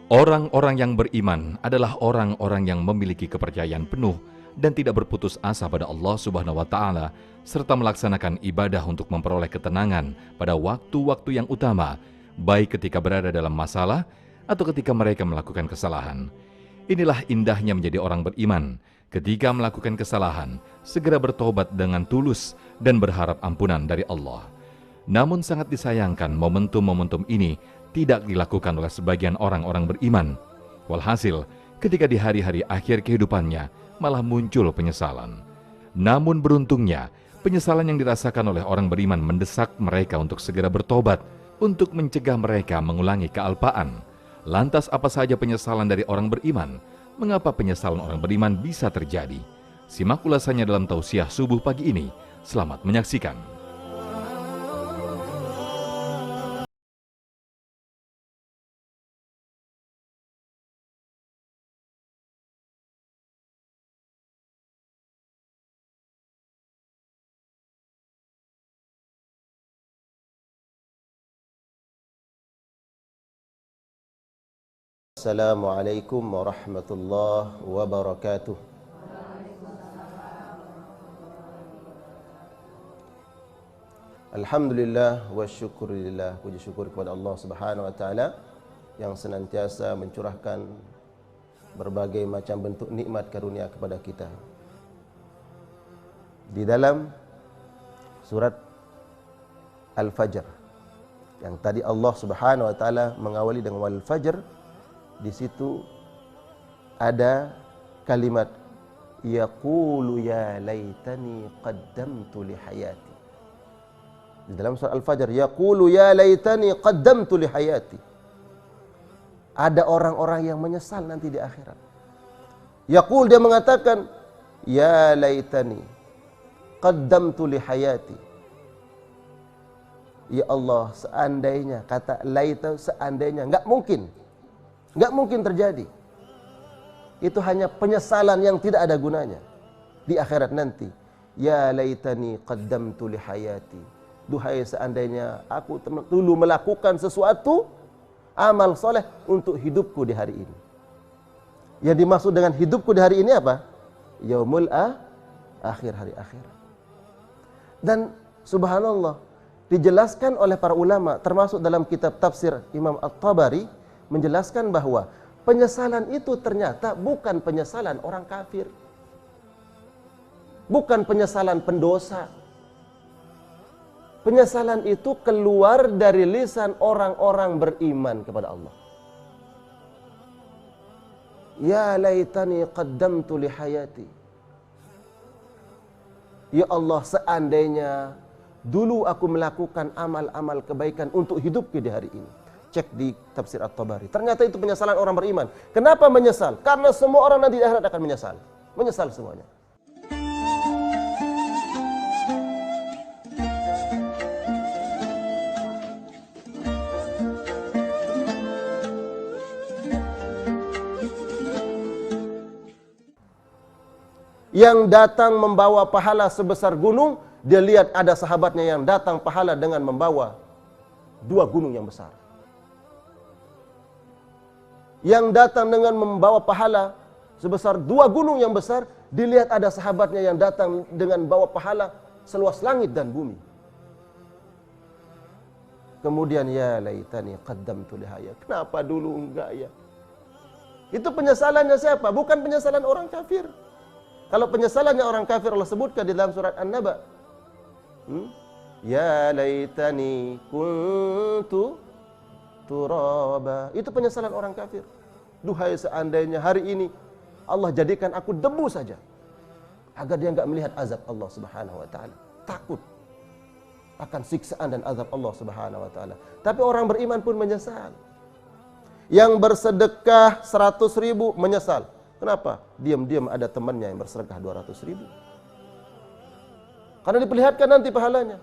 Orang-orang yang beriman adalah orang-orang yang memiliki kepercayaan penuh dan tidak berputus asa pada Allah Subhanahu wa Ta'ala, serta melaksanakan ibadah untuk memperoleh ketenangan pada waktu-waktu yang utama, baik ketika berada dalam masalah atau ketika mereka melakukan kesalahan. Inilah indahnya menjadi orang beriman. Ketika melakukan kesalahan, segera bertobat dengan tulus dan berharap ampunan dari Allah. Namun sangat disayangkan momentum-momentum ini tidak dilakukan oleh sebagian orang-orang beriman. Walhasil, ketika di hari-hari akhir kehidupannya, malah muncul penyesalan. Namun beruntungnya, penyesalan yang dirasakan oleh orang beriman mendesak mereka untuk segera bertobat, untuk mencegah mereka mengulangi kealpaan. Lantas apa saja penyesalan dari orang beriman? Mengapa penyesalan orang beriman bisa terjadi? Simak ulasannya dalam tausiah subuh pagi ini. Selamat menyaksikan. Assalamualaikum warahmatullahi wabarakatuh. Alhamdulillah wa syukurillah. Puji syukur kepada Allah Subhanahu wa Ta'ala yang senantiasa mencurahkan berbagai macam bentuk nikmat karunia kepada kita. Di dalam surat Al-Fajr yang tadi Allah Subhanahu wa Ta'ala mengawali dengan wal fajr, di situ ada kalimat yaqulu ya laitani qaddamtu li hayati. Di dalam surah Al-Fajr, yaqulu ya laitani qaddamtu li hayati. Ada orang-orang yang menyesal nanti di akhirat. Yaqul, dia mengatakan ya laitani qaddamtu li hayati. Ya Allah, seandainya, kata laita, seandainya, enggak mungkin terjadi. Itu hanya penyesalan yang tidak ada gunanya di akhirat nanti. Ya laitani qaddamtu li hayati. Duhai seandainya aku dulu melakukan sesuatu amal soleh untuk hidupku di hari ini. Yang dimaksud dengan hidupku di hari ini apa? Yaumul akhir, hari akhirat. Dan subhanallah, dijelaskan oleh para ulama termasuk dalam kitab tafsir Imam At-Tabari, menjelaskan bahwa penyesalan itu ternyata bukan penyesalan orang kafir, bukan penyesalan pendosa. Penyesalan itu keluar dari lisan orang-orang beriman kepada Allah. Ya laitani qaddamtu li hayati. Ya Allah, seandainya dulu aku melakukan amal-amal kebaikan untuk hidupku di hari ini. Cek di tafsir At-Tabari. Ternyata itu penyesalan orang beriman. Kenapa menyesal? Karena semua orang nanti di akhirat akan menyesal. Menyesal semuanya. Yang datang membawa pahala sebesar gunung, dia lihat ada sahabatnya yang datang pahala dengan membawa 2 gunung yang besar. Yang datang dengan membawa pahala sebesar 2 gunung yang besar, dilihat ada sahabatnya yang datang dengan bawa pahala seluas langit dan bumi. Kemudian ya laitani qaddamtu li hayati. Kenapa dulu enggak ya? Itu penyesalannya siapa? Bukan penyesalan orang kafir. Kalau penyesalannya orang kafir Allah sebutkan di dalam surat An-Naba. Ya laitani kuntu turaba. Itu penyesalan orang kafir. Duhai seandainya hari ini Allah jadikan aku debu saja, agar dia enggak melihat azab Allah Subhanahu wa Ta'ala. Takut akan siksaan dan azab Allah Subhanahu wa Ta'ala. Tapi orang beriman pun menyesal. Yang bersedekah 100.000 menyesal. Kenapa? Diam-diam ada temannya yang bersedekah 200.000. Karena diperlihatkan nanti pahalanya.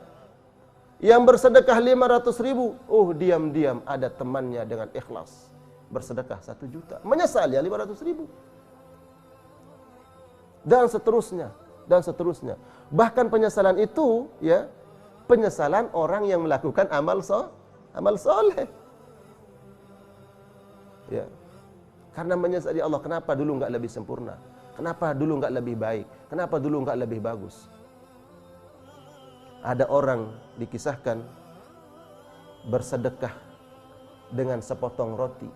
Yang bersedekah 500.000, diam-diam ada temannya dengan ikhlas bersedekah 1 juta. Menyesal ya 500.000. Dan seterusnya, dan seterusnya. Bahkan penyesalan itu ya, penyesalan orang yang melakukan amal soleh. Ya. Karena menyesali Allah, kenapa dulu nggak lebih sempurna? Kenapa dulu nggak lebih baik? Kenapa dulu nggak lebih bagus? Ada orang dikisahkan bersedekah dengan sepotong roti.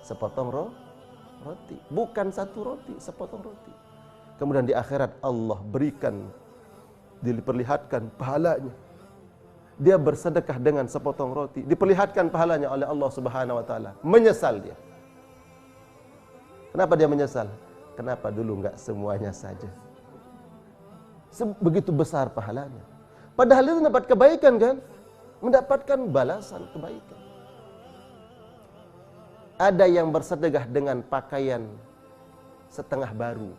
Sepotong roti. Bukan satu roti, sepotong roti. Kemudian di akhirat Allah berikan, diperlihatkan pahalanya. Dia bersedekah dengan sepotong roti, diperlihatkan pahalanya oleh Allah Subhanahu wa taala. Menyesal dia. Kenapa dia menyesal? Kenapa dulu enggak semuanya saja? Begitu besar pahalanya. Padahal itu dapat kebaikan kan? Mendapatkan balasan kebaikan. Ada yang bersedekah dengan pakaian setengah baru.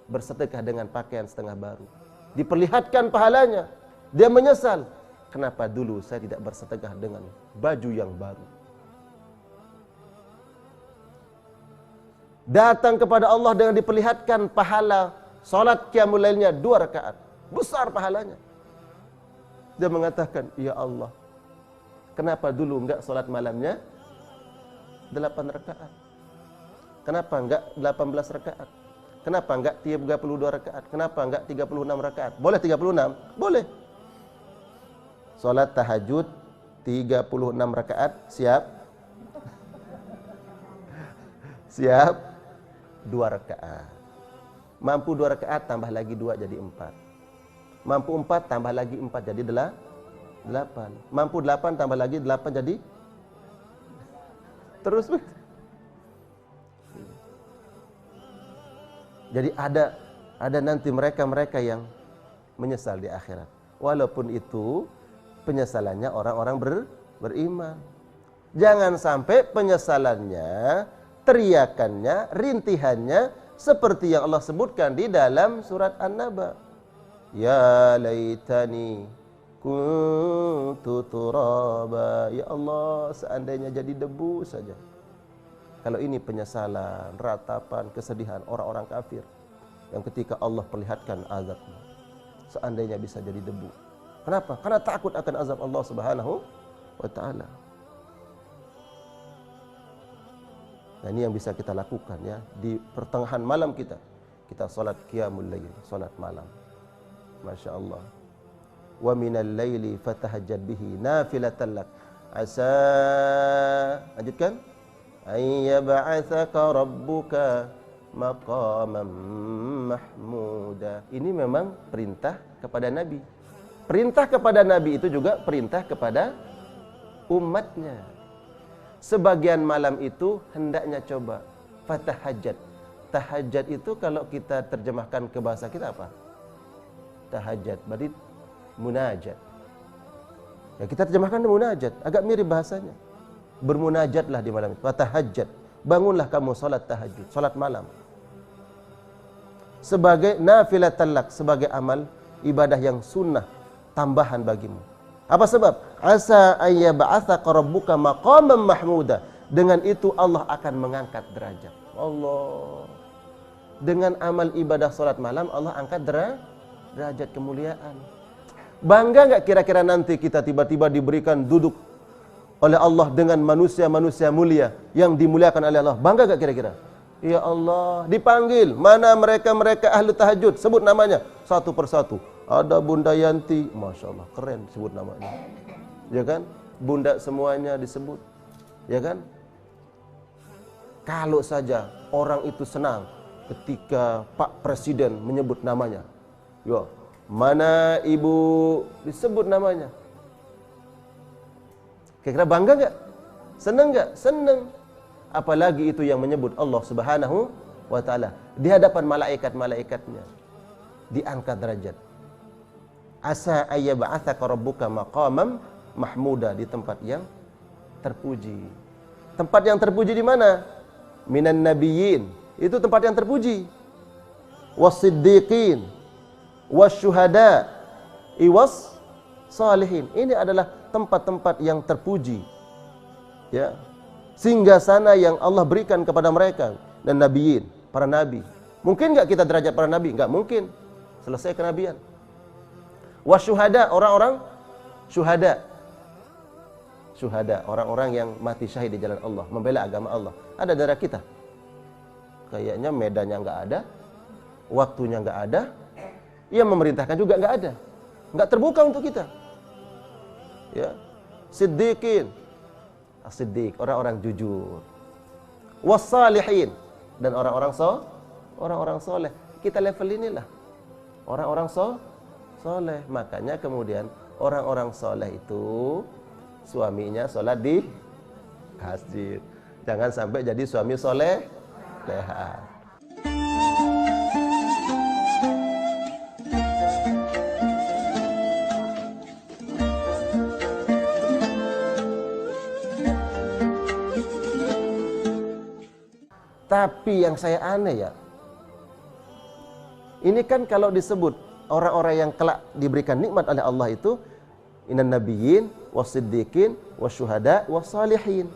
Bersedekah dengan pakaian setengah baru. Diperlihatkan pahalanya. Dia menyesal. Kenapa dulu saya tidak bersedekah dengan baju yang baru? Datang kepada Allah dengan diperlihatkan pahala salat qiyamul lailnya 2 rakaat. Besar pahalanya. Dia mengatakan, "Ya Allah, kenapa dulu enggak salat malamnya 8 rakaat? Kenapa enggak 18 rakaat? Kenapa enggak 32 rakaat? Kenapa enggak 36 rakaat?" Boleh 36? Boleh. Salat tahajud 36 rakaat, siap? Siap? 2 rakaat. Mampu 2 rakaat tambah lagi 2 jadi 4. Mampu 4 tambah lagi 4 jadi 8. Mampu 8 tambah lagi 8 jadi terus. Jadi ada nanti mereka-mereka yang menyesal di akhirat. Walaupun itu penyesalannya orang-orang beriman. Jangan sampai penyesalannya, teriakannya, rintihannya seperti yang Allah sebutkan di dalam surat An-Naba. Ya laitani kuntu turaba. Ya Allah, seandainya jadi debu saja. Kalau ini penyesalan, ratapan, kesedihan orang-orang kafir yang ketika Allah perlihatkan azabnya, seandainya bisa jadi debu. Kenapa? Karena takut akan azab Allah Subhanahu wa taala. Nah, ini yang bisa kita lakukan ya di pertengahan malam kita. Kita salat qiyamul lail, salat malam. Masya Allah. Wa minal laili fatahajjad bihi nafilatan lak. Asa, lanjutkan. Ay yab'atsaka rabbuka maqaman mahmuda. Ini memang perintah kepada Nabi. Perintah kepada Nabi itu juga perintah kepada umatnya. Sebagian malam itu hendaknya coba fatahajjad. Tahajjud itu kalau kita terjemahkan ke bahasa kita apa? Tahajjud, berarti munajat. Ya, kita terjemahkan munajat, agak mirip bahasanya. Bermunajatlah di malam itu. Fatahajjad. Bangunlah kamu salat tahajud, salat malam. Sebagai nafilatan lak, sebagai amal ibadah yang sunnah, tambahan bagimu. Apa sebab? Asa ayyab'atsaka rabbuka maqaman mahmuda. Dengan itu Allah akan mengangkat derajat. Allah. Dengan amal ibadah salat malam Allah angkat derajat kemuliaan. Bangga enggak kira-kira nanti kita tiba-tiba diberikan duduk oleh Allah dengan manusia-manusia mulia yang dimuliakan oleh Allah? Bangga enggak kira-kira? Ya Allah, dipanggil, mana mereka-mereka ahli tahajud, sebut namanya satu persatu. Ada Bunda Yanti, Masya Allah, keren sebut namanya. Ya kan? Bunda semuanya disebut. Ya kan? Kalau saja orang itu senang ketika Pak Presiden menyebut namanya. Ya, mana Ibu disebut namanya. Kira-kira bangga enggak? Senang enggak? Senang. Apalagi itu yang menyebut Allah Subhanahu wa taala di hadapan malaikat-malaikatnya. Diangkat derajat. Asa ayyab'atsaka rabbuka maqaman mahmuda, di tempat yang terpuji. Tempat yang terpuji di mana? Minan nabiyyin, itu tempat yang terpuji. Wasiddiqin, wasyuhada, iwas salihin. Ini adalah tempat-tempat yang terpuji. Ya. Singgasana yang Allah berikan kepada mereka dan nabiyyin, para nabi. Mungkin enggak kita derajat para nabi? Enggak mungkin. Selesai kenabian. Wasyuhada, orang-orang syuhada. syuhada, orang-orang yang mati syahid di jalan Allah, membela agama Allah. Ada darah kita. Kayaknya medannya nggak ada, waktunya nggak ada, yang memerintahkan juga nggak ada, nggak terbuka untuk kita. Ya, siddiqin, as-siddiq, orang-orang jujur, was-salihin, dan orang-orang soleh. Kita level inilah orang-orang soleh. Makanya kemudian orang-orang soleh itu suaminya sholat di masjid. Jangan sampai jadi suami soleh leha. Tapi yang saya aneh ya, ini kan kalau disebut orang-orang yang kelak diberikan nikmat oleh Allah itu inan nabiyyin wasiddiqin wasyuhada wassalihin.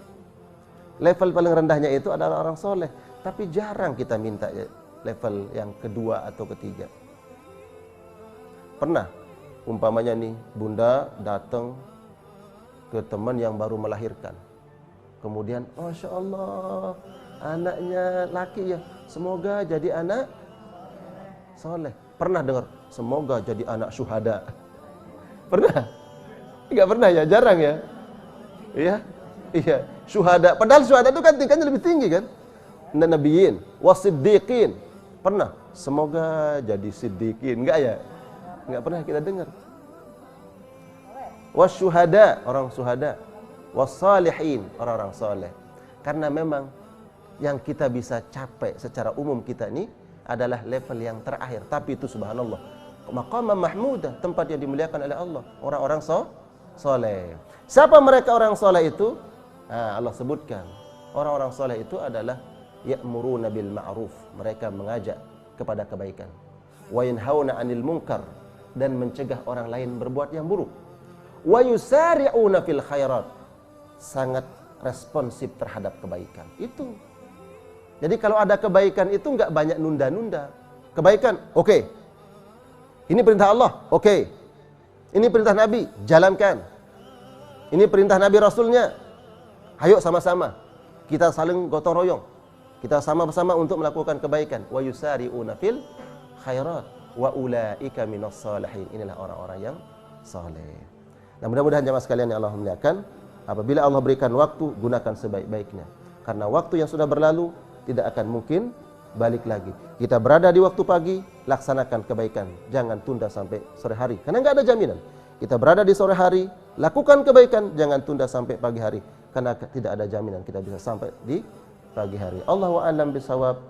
Level paling rendahnya itu adalah orang soleh. Tapi jarang kita minta level yang kedua atau ketiga. Pernah umpamanya nih, bunda datang ke teman yang baru melahirkan. Kemudian, Masya Allah, anaknya laki ya, semoga jadi anak soleh. Pernah dengar, semoga jadi anak syuhada? Pernah? Enggak pernah ya, jarang ya. Iya, syuhada. Padahal syuhada itu kan tingkatnya lebih tinggi kan. Nabiyyin, wasiddiqin. Pernah, semoga jadi siddiqin. Enggak ya? Enggak pernah kita dengar. Wasyuhada, orang syuhada. Wassalihin, orang-orang soleh. Karena memang yang kita bisa capai secara umum kita ini adalah level yang terakhir. Tapi itu subhanallah, maqamah mahmudah, tempat yang dimuliakan oleh Allah. Orang-orang soleh. Siapa mereka orang soleh itu? Allah sebutkan. Orang-orang soleh itu adalah ya'muruna bil ma'ruf. Mereka mengajak kepada kebaikan. Wa yanhauna 'anil munkar, dan mencegah orang lain berbuat yang buruk. Wa yusari'una fil khairat. Sangat responsif terhadap kebaikan. Itu. Jadi kalau ada kebaikan itu enggak banyak nunda-nunda. Kebaikan, oke. Ini perintah Allah, oke. Ini perintah Nabi, jalankan. Ini perintah Nabi Rasulnya. Ayo sama-sama. Kita saling gotong royong. Kita sama-sama untuk melakukan kebaikan. Wa yusari'una fil khairat wa ulaika minas salihin. Inilah orang-orang yang saleh. Nah, mudah-mudahan jemaah sekalian yang Allah muliakan, apabila Allah berikan waktu, gunakan sebaik-baiknya. Karena waktu yang sudah berlalu tidak akan mungkin balik lagi. Kita berada di waktu pagi, laksanakan kebaikan. Jangan tunda sampai sore hari, karena nggak ada jaminan. Kita berada di sore hari, lakukan kebaikan. Jangan tunda sampai pagi hari, karena tidak ada jaminan kita bisa sampai di pagi hari. Allahu a'lam bishawab.